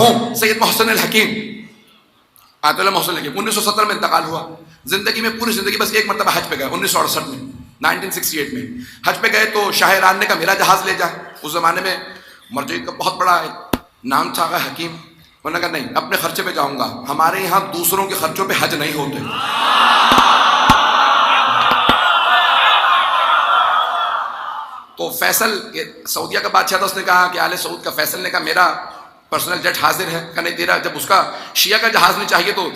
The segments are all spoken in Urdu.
مرحوم سید محسن الحکیم، آیت اللہ محسن الحکیم 1970 میں انتقال ہوا. زندگی میں پوری زندگی بس ایک مرتبہ حج پہ گئے 1968 میں 1968 میں حج پہ گئے تو شاہ ایران نے کہا میرا جہاز لے جائے. اس زمانے میں مرجعی کا بہت بڑا نام تھا حکیم. انہوں نے کہا نہیں اپنے خرچے پہ جاؤں گا، ہمارے یہاں دوسروں کے خرچوں پہ حج نہیں ہوتے. تو فیصل سعودیہ کا بادشاہ تھا، اس نے کہا کہ آل سعود کا فیصل نے کہا میرا پرسنل جیٹ حاضر ہے. کہ نہیں تیرا، جب اس کا شیعہ کا جہاز نہیں چاہیے تو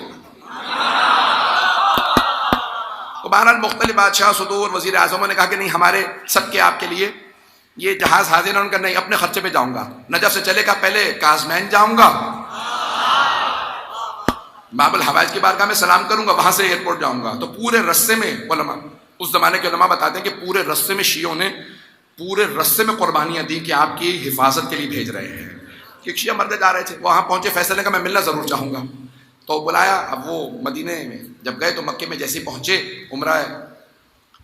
بہرحال مختلف بادشاہ صدور وزیر اعظموں نے کہا کہ نہیں ہمارے سب کے آپ کے لیے یہ جہاز حاضر ہے. ان کا نہیں اپنے خرچے پہ جاؤں گا. نجف سے چلے گا پہلے کازمین جاؤں گا، باب الحوائج کی بارگاہ میں سلام کروں گا، وہاں سے ایئرپورٹ جاؤں گا. تو پورے رستے میں علماء، اس زمانے کے علماء بتاتے ہیں کہ پورے رستے میں شیعوں نے پورے رستے میں قربانیاں دی کہ آپ کی حفاظت کے لیے بھیج رہے ہیں. ایک شیعہ مرد جا رہے تھے، وہاں پہنچے، فیصل نے کہا میں ملنا ضرور چاہوں گا. تو بلایا. اب وہ مدینے میں جب گئے تو مکے میں جیسے پہنچے، عمرہ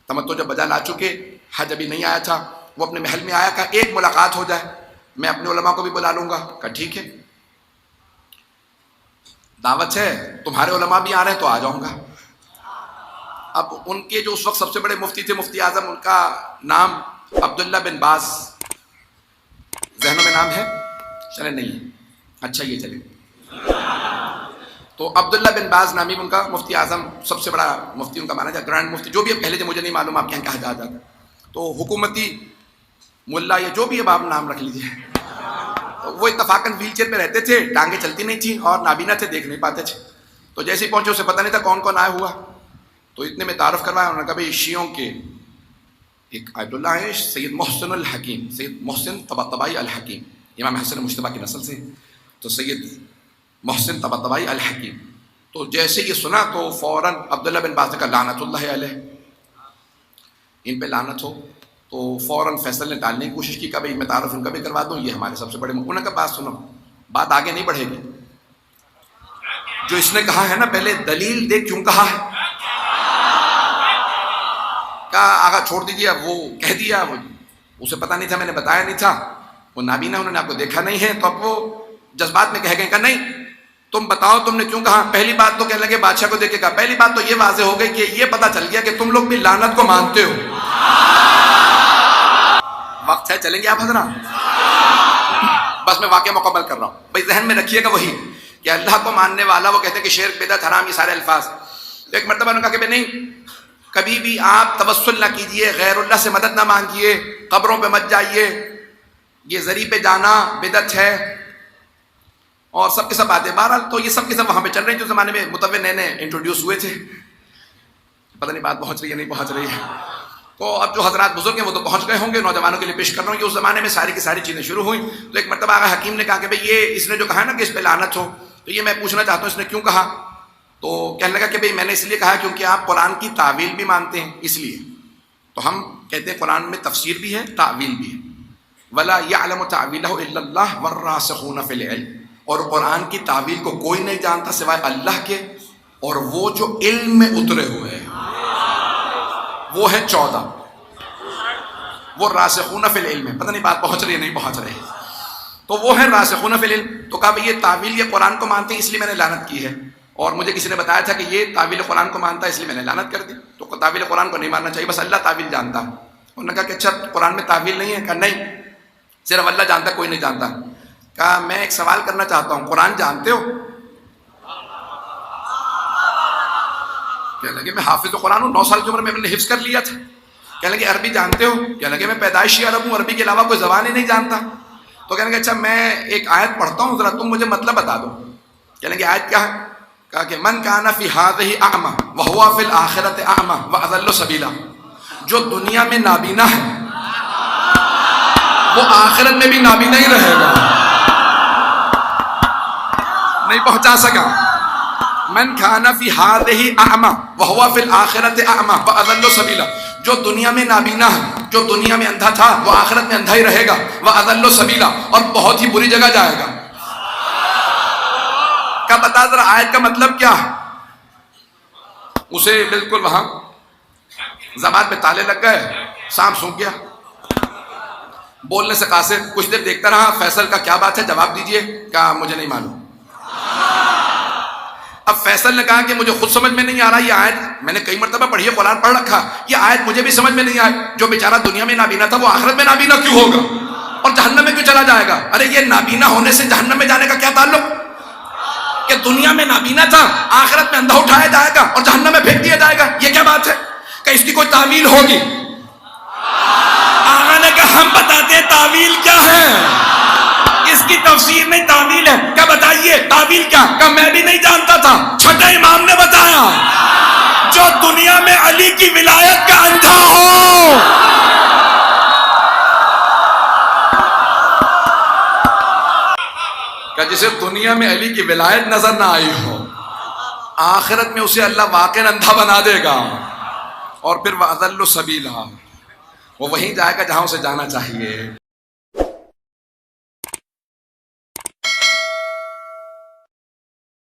تمتع جب بجا لا چکے، حج ابھی نہیں آیا تھا، وہ اپنے محل میں آیا. کہا ایک ملاقات ہو جائے، میں اپنے علماء کو بھی بلا لوں گا. کہا ٹھیک ہے، دعوت ہے، تمہارے علماء بھی آ رہے ہیں تو آ جاؤں گا. اب ان کے جو اس وقت سب سے بڑے مفتی تھے، مفتی اعظم، ان کا نام عبداللہ بن باز، ذہنوں میں نام ہے؟ چلے نہیں ہے، اچھا یہ چلے. تو عبداللہ بن باز نامی ان کا مفتی اعظم، سب سے بڑا مفتی ان کا مانا جاتا، گرینڈ مفتی جو بھی ہے، پہلے جو مجھے نہیں معلوم آپ کے یہاں کہا جاتا. تو حکومتی ملا یا جو بھی اب آپ نام رکھ لیجیے. وہ اتفاقاً ویل چیئر پہ رہتے تھے، ٹانگیں چلتی نہیں تھیں اور نابینا تھے، دیکھ نہیں پاتے تھے. تو جیسے ہی پہنچے اسے پتہ نہیں تھا کون کون آیا ہوا. تو اتنے میں تعارف کروایا. انہوں نے کہا بھائی شیعوں کے ایک آیت اللہ ہے سید محسن الحکیم، سید محسن طباطبائی الحکیم، امام حسن مجتبیٰ کی نسل سے. تو سید محسن طباطبائی الحکیم. تو جیسے یہ سنا تو فوراً عبداللہ بن باز نے کہا لعنت اللہ علیہ، ان پہ لعنت ہو. تو فوراً فیصل نے ٹالنے کی کوشش کی کہ بھائی میں تعارف ان کا بھی کروا دوں، یہ ہمارے سب سے بڑے. انہوں نے کہا بات سنو، بات آگے نہیں بڑھے گی. جو اس نے کہا ہے نا پہلے دلیل دے کیوں کہا ہے. کہا آگا چھوڑ دیجیے، اب وہ کہہ دیا، اسے پتہ نہیں تھا، میں نے بتایا نہیں تھا، وہ نابینا، انہوں نے آپ کو دیکھا نہیں ہے. تو اب وہ جذبات میں کہہ گئے. کہا نہیں تم بتاؤ تم نے کیوں کہا. پہلی بات تو کہنے لگے بادشاہ کو دیکھ کے کہا، پہلی بات تو یہ واضح ہو گئی کہ یہ پتہ چل گیا کہ تم لوگ بھی لعنت کو مانتے ہو. وقت ہے چلیں گے آپ حضرات، بس میں واقعہ مکمل کر رہا ہوں. بھائی ذہن میں رکھیے گا وہی کہ اللہ کو ماننے والا، وہ کہتے ہیں کہ شرک بدعت حرام، یہ سارے الفاظ. تو ایک مرتبہ انہوں نے کہا کہ نہیں کبھی بھی آپ توسل نہ کیجئے، غیر اللہ سے مدد نہ مانگیے، قبروں پہ مت جائیے، یہ زری پہ جانا بدعت ہے، اور سب کے سب باتیں. بہرحال تو یہ سب کے سب وہاں پہ چل رہے ہیں جو زمانے میں متوے نئے نئے انٹروڈیوس ہوئے تھے. پتہ نہیں بات پہنچ رہی ہے نہیں پہنچ رہی ہے. تو اب جو حضرات بزرگ ہیں وہ تو پہنچ گئے ہوں گے، نوجوانوں کے لیے پیش کر رہا ہوں کہ اس زمانے میں ساری کی ساری چیزیں شروع ہوئیں. تو ایک مرتبہ آگا حکیم نے کہا کہ بھئی یہ اس نے جو کہا ہے نا کہ اس پہ لعنت ہو، تو یہ میں پوچھنا چاہتا ہوں اس نے کیوں کہا. تو کہنے لگا کہ بھئی میں نے اس لیے کہا کیونکہ آپ قرآن کی تعویل بھی مانتے ہیں اس لیے. تو ہم کہتے ہیں قرآن میں تفسیر بھی ہے، تعویل بھی ہے. وَلَا يَعْلَمُ تَعْوِيلَهُ إِلَّا اللَّهُ وَالرَّاسِخُونَ فِي الْعِلْمِ. اور قرآن کی تعویل کو کوئی نہیں جانتا سوائے اللہ کے اور وہ جو علم میں اترے ہوئے ہیں، وہ ہے 14، وہ راسخون فی العلم ہے. پتہ نہیں بات پہنچ رہی ہے نہیں پہنچ رہی. تو وہ ہے راسخون فی العلم. تو کہا بھئی یہ تعویل یہ قرآن کو مانتے ہیں اس لیے میں نے لعنت کی ہے، اور مجھے کسی نے بتایا تھا کہ یہ تعویل قرآن کو مانتا ہے اس لیے میں نے لعنت کر دی. تو تعویل قرآن کو نہیں ماننا چاہیے، بس اللہ تعویل جانتا. انہوں نے کہا کہ اچھا قرآن میں تعویل نہیں ہے. کہا نہیں صرف اللہ جانتا، کوئی نہیں جانتا. کہا میں ایک سوال کرنا چاہتا ہوں، قرآن جانتے ہو؟ کہنے لگے میں حافظ قرآن ہوں، 9 سال کی عمر میں نے حفظ کر لیا تھا. کہنے لگے عربی جانتے ہو؟ کہنے لگے میں پیدائشی عرب ہوں، عربی کے علاوہ کوئی زبان ہی نہیں جانتا. تو کہنے لگے اچھا میں ایک آیت پڑھتا ہوں، ذرا تم مجھے مطلب بتا دو. کہنے لگے آیت کیا ہے؟ کہا کہ من کان فی ہذہ اعمی وہو فی الآخرۃ اعمی واضل سبیلا. جو دنیا میں نابینا ہے وہ آخرت میں بھی نابینا ہی رہے گا. نہیں پہنچا سکا. من کان فی ہذہ اعمی وہو فی الآخرۃ اعمی واضل سبیلا. جو دنیا میں نابینا ہے، جو دنیا میں اندھا تھا، وہ آخرت میں اندھا ہی رہے گا. واضل سبیلا، اور بہت ہی بری جگہ جائے گا. کیا بتا ذرا آیت کا مطلب کیا ہے؟ اسے بالکل وہاں زبان پہ تالے لگ گئے، سانپ سونپ گیا. بولنے سے قاصر کچھ دیر دیکھتا رہا، فیصل کا کیا بات ہے جواب دیجئے، کہا مجھے نہیں معلوم۔ اب فیصل نے کہا کہ مجھے خود سمجھ میں نہیں آ رہا یہ آیت، میں نے کئی مرتبہ پڑھی ہے، قرآن پڑھ رکھا، یہ آیت مجھے بھی سمجھ میں نہیں آئی، جو بیچارہ دنیا میں نابینا تھا وہ آخرت میں نابینا کیوں ہوگا اور جہنم میں کیوں چلا جائے گا؟ ارے یہ نابینا ہونے سے جہنم میں جانے کا کیا تعلق؟ کہ دنیا میں نابینا تھا، آخرت میں اندھا اٹھایا جائے گا اور جہنم میں پھینک دیا جائے گا، یہ کیا بات ہے؟ کہ اس کی کوئی تعویل ہوگی؟ آقا نے کہا ہم بتاتے ہیں تعویل کیا ہے، اس کی تفسیر نہیں تعویل ہے۔ کیا بتائیے تعویل کیا؟ کہ میں بھی نہیں جانتا تھا، چھٹے امام نے بتایا، جو دنیا میں علی کی ولایت کا اندھا ہو، کہ جسے دنیا میں علی کی ولایت نظر نہ آئی ہو، آخرت میں اسے اللہ واقعا اندھا بنا دے گا، اور پھر وَأَضَلُّ سَبِيلًا، وہ وہیں جائے گا جہاں اسے جانا چاہیے۔